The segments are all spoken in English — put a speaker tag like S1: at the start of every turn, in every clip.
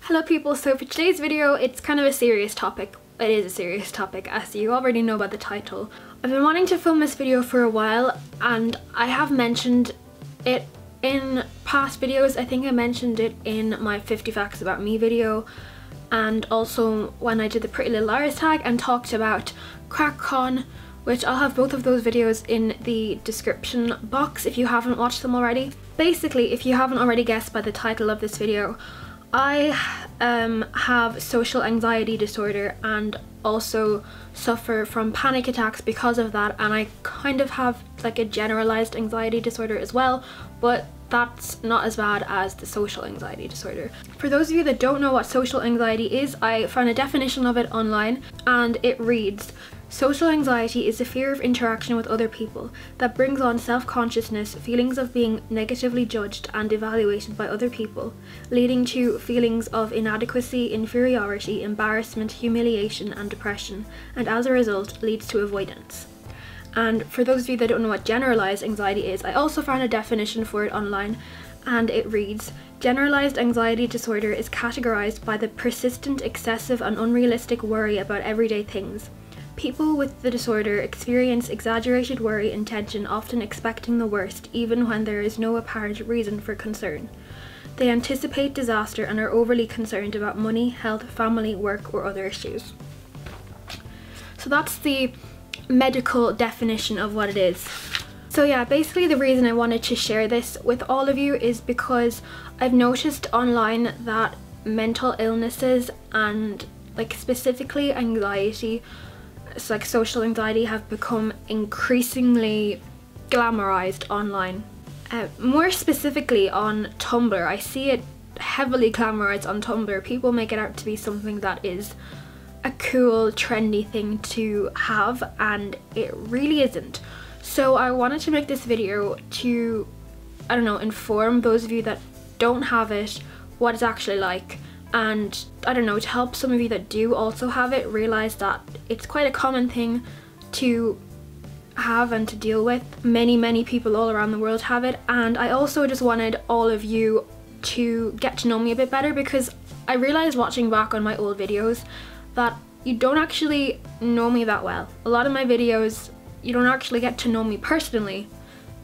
S1: Hello people, so for today's video it's kind of a serious topic. It is a serious topic as you already know by the title. I've been wanting to film this video for a while and I have mentioned it in past videos. I think I mentioned it in my 50 facts about me video and also when I did the Pretty Little Liars tag and talked about CrackCon, which I'll have both of those videos in the description box if you haven't watched them already. Basically, if you haven't already guessed by the title of this video, I have social anxiety disorder and also suffer from panic attacks because of that, and I kind of have like a generalized anxiety disorder as well, but that's not as bad as the social anxiety disorder. For those of you that don't know what social anxiety is, I found a definition of it online and it reads: social anxiety is a fear of interaction with other people that brings on self-consciousness, feelings of being negatively judged and evaluated by other people, leading to feelings of inadequacy, inferiority, embarrassment, humiliation and depression, and as a result leads to avoidance. And for those of you that don't know what generalized anxiety is, I also found a definition for it online and it reads: generalized anxiety disorder is categorized by the persistent, excessive and unrealistic worry about everyday things. People with the disorder experience exaggerated worry and tension, often expecting the worst, even when there is no apparent reason for concern. They anticipate disaster and are overly concerned about money, health, family, work, or other issues. So that's the medical definition of what it is. So yeah, basically the reason I wanted to share this with all of you is because I've noticed online that mental illnesses and like specifically anxiety, it's like social anxiety, have become increasingly glamorized online. More specifically on Tumblr. I see it heavily glamorized on Tumblr. People make it out to be something that is a cool, trendy thing to have, and it really isn't. So I wanted to make this video to, I don't know, inform those of you that don't have it what it's actually like, and I don't know, to help some of you that do also have it realize that it's quite a common thing to have and to deal with. Many people all around the world have it, and I also just wanted all of you to get to know me a bit better, because I realized watching back on my old videos that you don't actually know me that well. A lot of my videos you don't actually get to know me personally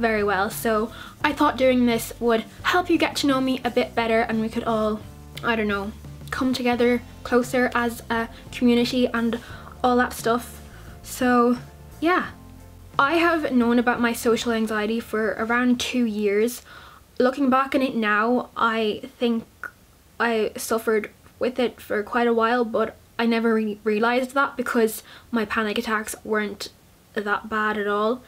S1: very well, so I thought doing this would help you get to know me a bit better and we could all, I don't know, come together closer as a community and all that stuff. So yeah, I have known about my social anxiety for around 2 years. Looking back on it now, I think I suffered with it for quite a while, but I never really realised that because my panic attacks weren't that bad at all.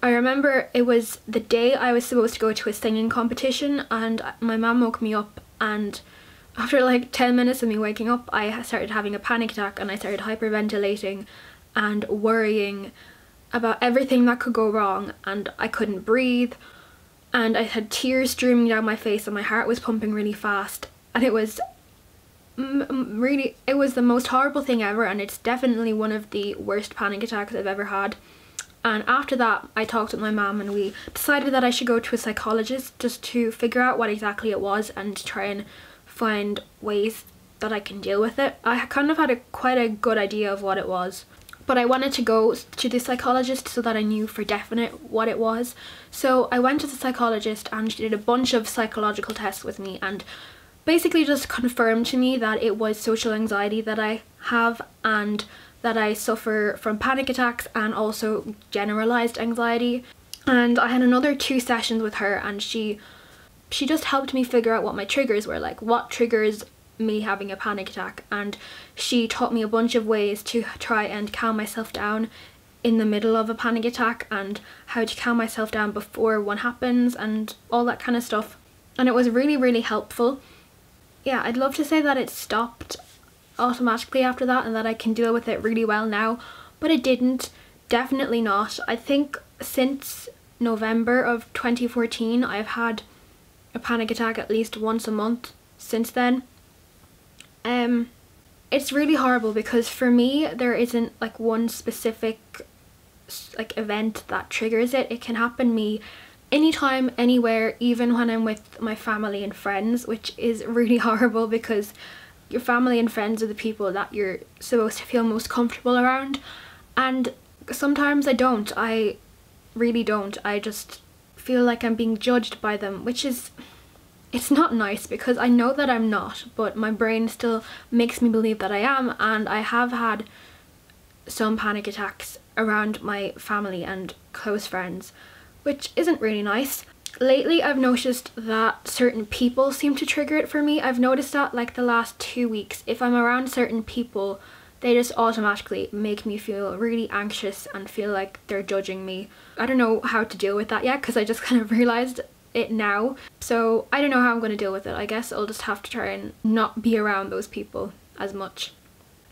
S1: I remember it was the day I was supposed to go to a singing competition and my mum woke me up, and after like 10 minutes of me waking up I started having a panic attack and I started hyperventilating and worrying about everything that could go wrong, and I couldn't breathe and I had tears streaming down my face and my heart was pumping really fast, and it was it was the most horrible thing ever, and it's definitely one of the worst panic attacks I've ever had. And after that I talked with my mum and we decided that I should go to a psychologist just to figure out what exactly it was and try and find ways that I can deal with it. I kind of had quite a good idea of what it was, but I wanted to go to the psychologist so that I knew for definite what it was. So I went to the psychologist and she did a bunch of psychological tests with me and basically just confirmed to me that it was social anxiety that I have and that I suffer from panic attacks and also generalized anxiety. And I had another 2 sessions with her and she just helped me figure out what my triggers were, like what triggers me having a panic attack, and she taught me a bunch of ways to try and calm myself down in the middle of a panic attack and how to calm myself down before one happens and all that kind of stuff, and it was really helpful. Yeah, I'd love to say that it stopped automatically after that and that I can deal with it really well now, but it didn't. Definitely not. I think since November of 2014 I've had a panic attack at least once a month since then. It's really horrible because for me there isn't like one specific like event that triggers it. It can happen me anytime, anywhere, even when I'm with my family and friends, which is really horrible because your family and friends are the people that you're supposed to feel most comfortable around, and sometimes I don't. I really don't. I just feel like I'm being judged by them, which is, it's not nice because I know that I'm not, but my brain still makes me believe that I am, and I have had some panic attacks around my family and close friends, which isn't really nice. Lately I've noticed that certain people seem to trigger it for me. I've noticed that like the last 2 weeks, if I'm around certain people, they just automatically make me feel really anxious and feel like they're judging me. I don't know how to deal with that yet because I just kind of realised it now. So I don't know how I'm going to deal with it. I guess I'll just have to try and not be around those people as much.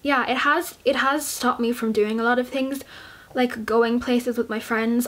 S1: Yeah, it has stopped me from doing a lot of things, like going places with my friends.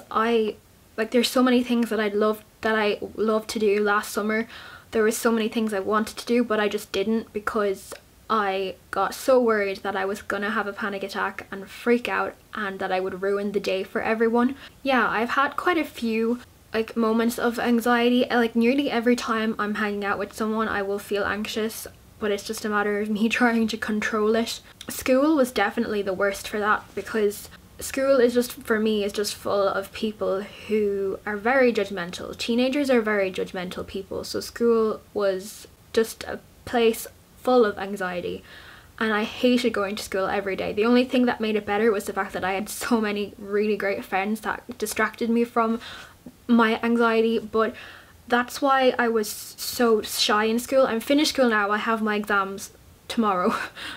S1: There's so many things that I loved to do last summer. There were so many things I wanted to do, but I just didn't because I got so worried that I was gonna have a panic attack and freak out and that I would ruin the day for everyone. Yeah, I've had quite a few like moments of anxiety. Like nearly every time I'm hanging out with someone I will feel anxious, but it's just a matter of me trying to control it. School was definitely the worst for that because school is just, for me, is just full of people who are very judgmental. Teenagers are very judgmental people, so school was just a place full of anxiety, and I hated going to school every day. The only thing that made it better was the fact that I had so many really great friends that distracted me from my anxiety, but that's why I was so shy in school. I'm finished school now. I have my exams tomorrow.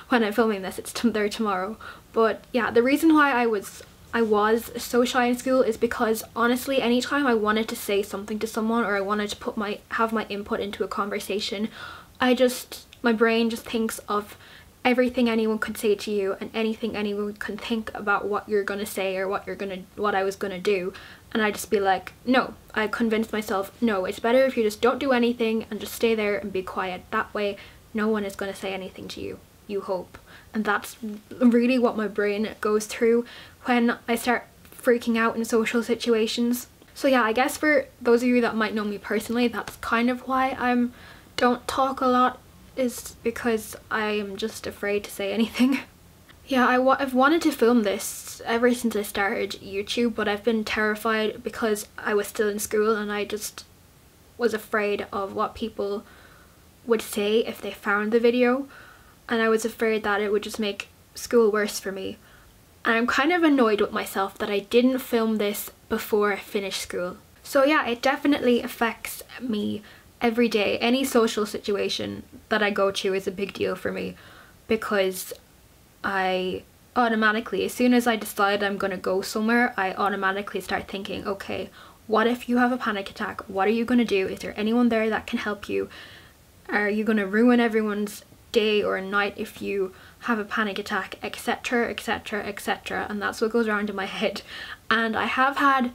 S1: When I'm filming this, they're tomorrow. But yeah, the reason why I was so shy in school is because honestly, anytime I wanted to say something to someone or I wanted to have my input into a conversation, my brain just thinks of everything anyone could say to you and anything anyone can think about what you're gonna say or what I was gonna do, and I just be like, no. I convinced myself, no, it's better if you just don't do anything and just stay there and be quiet. That way no one is gonna say anything to you, you hope. And that's really what my brain goes through when I start freaking out in social situations. So yeah, I guess for those of you that might know me personally, that's kind of why I don't talk a lot, is because I'm just afraid to say anything. Yeah, I've wanted to film this ever since I started YouTube, but I've been terrified because I was still in school and I just was afraid of what people would say if they found the video, and I was afraid that it would just make school worse for me. And I'm kind of annoyed with myself that I didn't film this before I finished school. So yeah, it definitely affects me every day. Any social situation that I go to is a big deal for me because I automatically, as soon as I decide I'm gonna go somewhere, I automatically start thinking, okay, what if you have a panic attack? What are you gonna do? Is there anyone there that can help you? Are you gonna ruin everyone's day or night if you have a panic attack, etc, etc, etc, and that's what goes around in my head. And I have had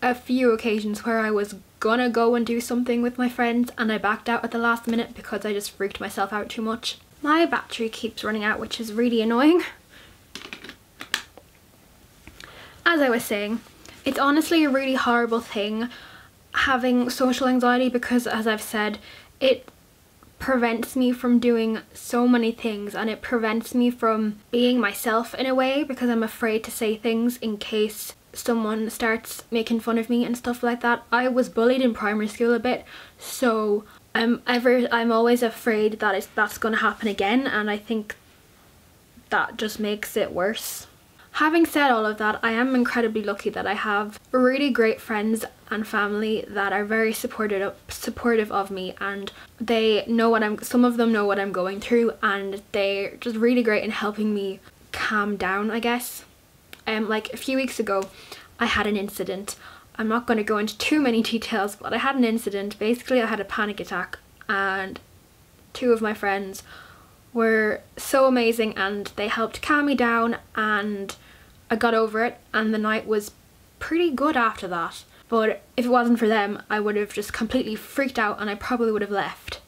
S1: a few occasions where I was gonna go and do something with my friends and I backed out at the last minute because I just freaked myself out too much. My battery keeps running out, which is really annoying. As I was saying, it's honestly a really horrible thing having social anxiety because, as I've said, it prevents me from doing so many things and it prevents me from being myself in a way because I'm afraid to say things in case someone starts making fun of me and stuff like that. I was bullied in primary school a bit, so I'm always afraid that that's going to happen again, and I think that just makes it worse. Having said all of that, I am incredibly lucky that I have really great friends and family that are very supportive of me, and they know some of them know what I'm going through, and they're just really great in helping me calm down, I guess. Like a few weeks ago, I had an incident. I'm not going to go into too many details, but I had an incident. Basically, I had a panic attack, and two of my friends were so amazing and they helped calm me down, and I got over it, and the night was pretty good after that. But if it wasn't for them, I would have just completely freaked out and I probably would have left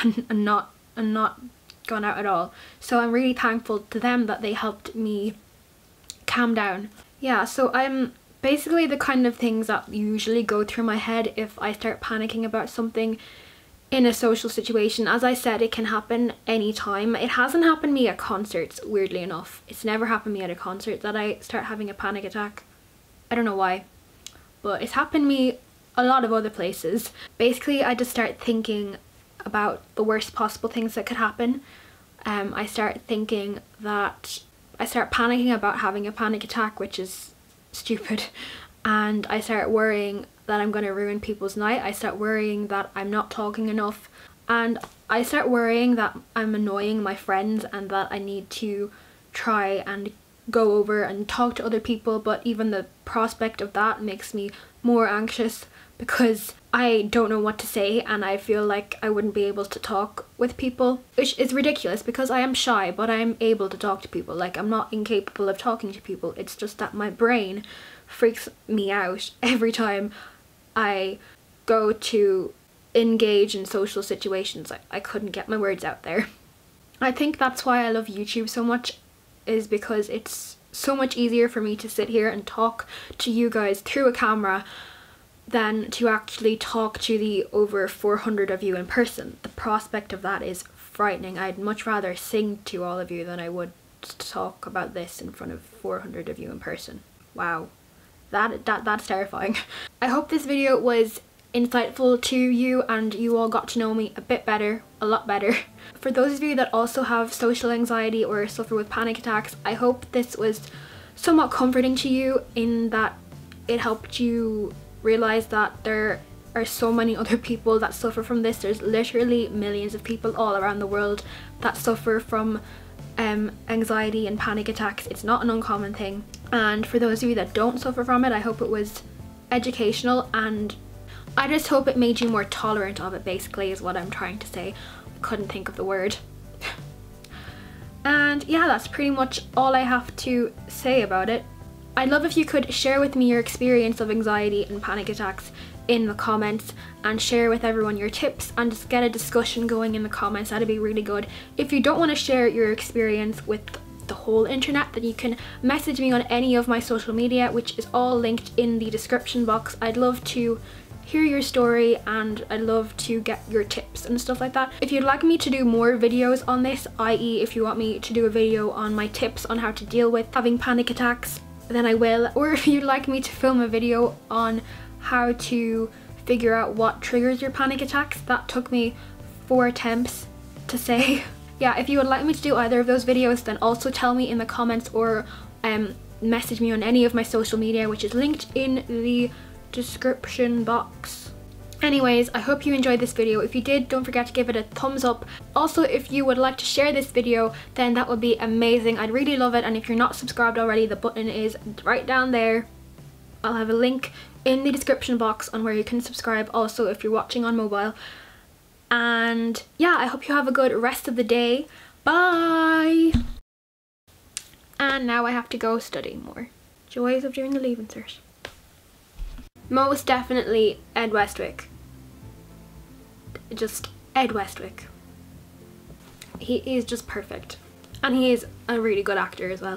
S1: and not gone out at all. So I'm really thankful to them that they helped me calm down. Yeah, so I'm basically the kind of things that usually go through my head if I start panicking about something in a social situation. As I said, it can happen anytime. It hasn't happened to me at concerts, weirdly enough. It's never happened to me at a concert that I start having a panic attack. I don't know why, but it's happened to me a lot of other places. Basically, I just start thinking about the worst possible things that could happen. I start thinking that I start panicking about having a panic attack, which is stupid, and I start worrying that I'm going to ruin people's night. I start worrying that I'm not talking enough, and I start worrying that I'm annoying my friends and that I need to try and go over and talk to other people, but even the prospect of that makes me more anxious because I don't know what to say and I feel like I wouldn't be able to talk with people, which is ridiculous because I am shy, but I'm able to talk to people. Like, I'm not incapable of talking to people. It's just that my brain freaks me out every time I go to engage in social situations. I couldn't get my words out there. I think that's why I love YouTube so much, is because it's so much easier for me to sit here and talk to you guys through a camera than to actually talk to the over 400 of you in person. The prospect of that is frightening. I'd much rather sing to all of you than I would talk about this in front of 400 of you in person. Wow, that's terrifying. I hope this video was insightful to you and you all got to know me a bit better, a lot better. For those of you that also have social anxiety or suffer with panic attacks, I hope this was somewhat comforting to you in that it helped you realize that there are so many other people that suffer from this. There's literally millions of people all around the world that suffer from anxiety and panic attacks. It's not an uncommon thing, and for those of you that don't suffer from it, I hope it was educational, and I just hope it made you more tolerant of it, basically, is what I'm trying to say. I couldn't think of the word. And yeah, that's pretty much all I have to say about it. I'd love if you could share with me your experience of anxiety and panic attacks in the comments, and share with everyone your tips and just get a discussion going in the comments. That'd be really good. If you don't want to share your experience with the whole internet, then you can message me on any of my social media, which is all linked in the description box. I'd love to hear your story and I'd love to get your tips and stuff like that. If you'd like me to do more videos on this, i.e. if you want me to do a video on my tips on how to deal with having panic attacks, then I will. Or if you'd like me to film a video on how to figure out what triggers your panic attacks, that took me 4 attempts to say. Yeah, if you would like me to do either of those videos, then also tell me in the comments, or message me on any of my social media, which is linked in the description box. Anyways, I hope you enjoyed this video. If you did, don't forget to give it a thumbs up. Also, if you would like to share this video, then that would be amazing. I'd really love it. And if you're not subscribed already, the button is right down there. I'll have a link in the description box on where you can subscribe also if you're watching on mobile. And yeah, I hope you have a good rest of the day. Bye! And now I have to go study more. Joys of doing the Leaving Cert. Most definitely Ed Westwick. Just Ed Westwick. He is just perfect. And he is a really good actor as well.